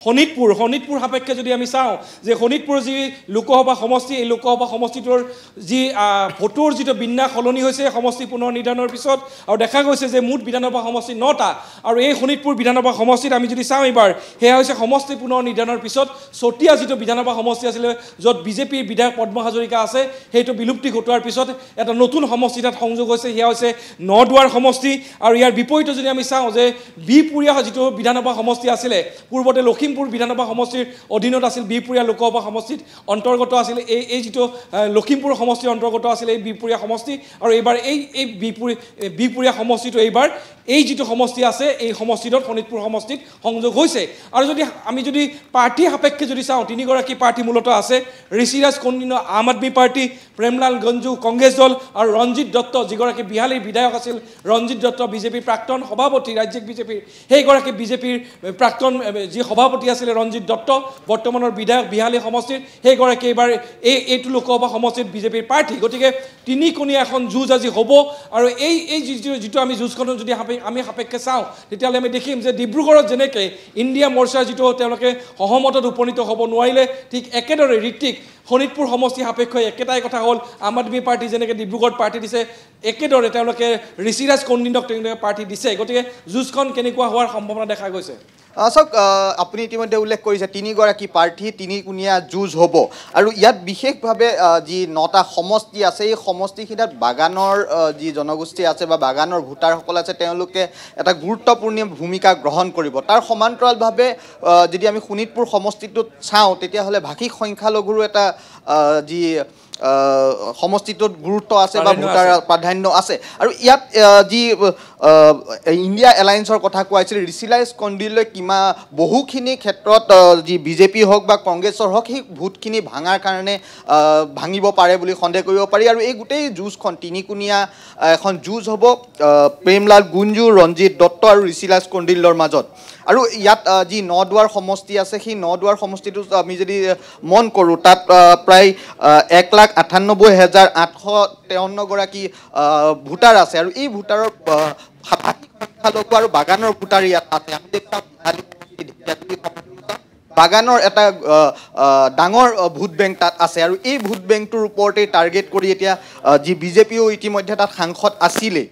শোণিতপুৰ সাপেক্ষে যদি আমি চাওঁ যে শোণিতপুৰ যি লোকসভা সমষ্টি এই লোকসভা সমষ্টিটোৰ যি ভোটৰ যিটো বিন্যাস সলনি হৈছে সমষ্টি পুনৰ নিৰ্ধাৰণৰ পিছত আৰু দেখা গৈছে যে মুঠ বিধানসভা সমষ্টি 9টা আৰু এই শোণিতপুৰ বিধানসভা সমষ্টিত আমি যদি চাওঁ এবাৰ সেয়া হৈছে সমষ্টি পুনৰ নিৰ্ধাৰণৰ পিছত চতিয়া যিটো বিধানসভা সমষ্টি আছিল য'ত বিজেপিৰ বিধায়ক পদ্ম হাজৰিকা আছে সেইটো বিলুপ্তি ঘটোৱাৰ পিছত এটা নতুন সমষ্টি তাত সংযোগ হৈছে সেয়া হৈছে নদুৱাৰ সমষ্টি আৰু ইয়াৰ বিপৰীতে যদি আমি চাওঁ যে বিপুৰীয়া যিটো বিধানসভা সমষ্টি আছিলে পূৰ্বতে লখিমপুৰ বিধানসভা সমষ্টিৰ অধীনত আছিল বিপুৰীয়া লোকসভা সমষ্টিত অন্তৰ্গত আছিল এই যিটো লখিমপুৰ সমষ্টিৰ অন্তৰ্গত আছিল এই বিপুৰীয়া সমষ্টি আৰু এইবাৰ এই বিপুৰীয়া সমষ্টিটো এইবাৰ এই যিটো সমষ্টি আছে এই সমষ্টিত শোণিতপুৰ সমষ্টিত সংযোগ হৈছে আৰু আমি যদি পাৰ্টি সাপেক্ষে যদি চাওঁ তিনিগৰাকী পাৰ্টি মূলত আছে ঋষিৰাজ কন্দিন্য আম আদমি পাৰ্টি প্ৰেমলাল গঞ্জু কংগ্ৰেছ দল আৰু ৰঞ্জিত দত্ত যিগৰাকী বিহালীৰ বিধায়ক আছিল ৰঞ্জিত দত্ত বিজেপিৰ প্ৰাক্তন সভাপতি ৰাজ্যিক বিজেপিৰ সেইগৰাকী বিজেপিৰ প্ৰাক্তন যি সভাপতি আছিল ৰঞ্জিত দত্ত বৰ্তমানৰ বিধায়ক বিহালী সমষ্টিৰ সেইগৰাকী এইবাৰ এইটো লোকসভা সমষ্টিত বিজেপিৰ প্ৰাৰ্থী গতিকে তিনিকোণীয়া এখন যুঁজ আজি হ'ব আৰু এই যিটো আমি যুঁজখন যদি আমি সাপেক্ষে চাওঁ তেতিয়াহ'লে আমি দেখিম যে ডিব্ৰুগড়ত যেনেকৈ ইণ্ডিয়া মৰ্চাৰ যিটো তেওঁলোকে সহমতত উপনীত হ'ব নোৱাৰিলে ঠিক একেদৰে ঋত্বিক শোণিতপুৰ সমষ্টি সাপেক্ষে একেটাই কথা হ'ল আম আদমি পাৰ্টি যেনেকৈ ডিব্ৰুগড়ত পাৰ্টি দিছে একেদৰে তেওঁলোকে ঋষিৰাজ কন্দিন্যক তেওঁলোকে পাৰ্টি দিছে গতিকে যুঁজখন কেনেকুৱা হোৱাৰ সম্ভাৱনা দেখা গৈছে চাওক আপুনি ইতিমধ্যে উল্লেখ কৰিছে তিনিগৰাকী প্ৰাৰ্থী তিনিকোণীয়া যুঁজ হ'ব আৰু ইয়াত বিশেষভাৱে যি 9টা সমষ্টি আছে এই সমষ্টিখিনিত বাগানৰ যি জনগোষ্ঠী আছে বা বাগানৰ ভোটাৰসকল আছে তেওঁলোকে এটা গুৰুত্বপূৰ্ণ ভূমিকা গ্ৰহণ কৰিব তাৰ সমান্তৰালভাৱে যদি আমি শোণিতপুৰ সমষ্টিটোত চাওঁ তেতিয়াহ'লে ভাষিক সংখ্যালঘুৰো এটা যি সমষ্টিটোত গুৰুত্ব আছে বা ভোটাৰ প্ৰাধান্য আছে আৰু ইয়াত যি ইণ্ডিয়া এলায়েন্সৰ কথা কোৱা হৈছিল ঋষিৰাজ কন্দিল্যই বহুখিনি ক্ষেত্ৰত যি বিজেপি হওক বা কংগ্ৰেছৰ হওক সেই ভোটখিনি ভাঙাৰ কাৰণে ভাঙিব পাৰে বুলি সন্দেহ কৰিব পাৰি আৰু এই গোটেই যুঁজখন তিনিকোণীয়া এখন যুঁজ হ'ব প্ৰেমলাল গুঞ্জু ৰঞ্জিত দত্ত আৰু ঋষিৰাজ কন্দিল্যৰ মাজত আৰু ইয়াত যি নদুৱাৰ সমষ্টি আছে সেই নদুৱাৰ সমষ্টিটো আমি যদি মন কৰোঁ তাত প্ৰায় 1,98,853 গৰাকী ভোটাৰ আছে আৰু এই ভোটাৰৰ সংখ্যালঘু আৰু বাগানৰ ভোটাৰ ইয়াত আছে আমি দেখুৱাম বাগানৰ এটা ডাঙৰ ভোট বেংক তাত আছে আৰু এই ভোট বেংকটোৰ ওপৰতে টাৰ্গেট কৰি এতিয়া যি বিজেপিও ইতিমধ্যে তাত সাংসদ আছিলেই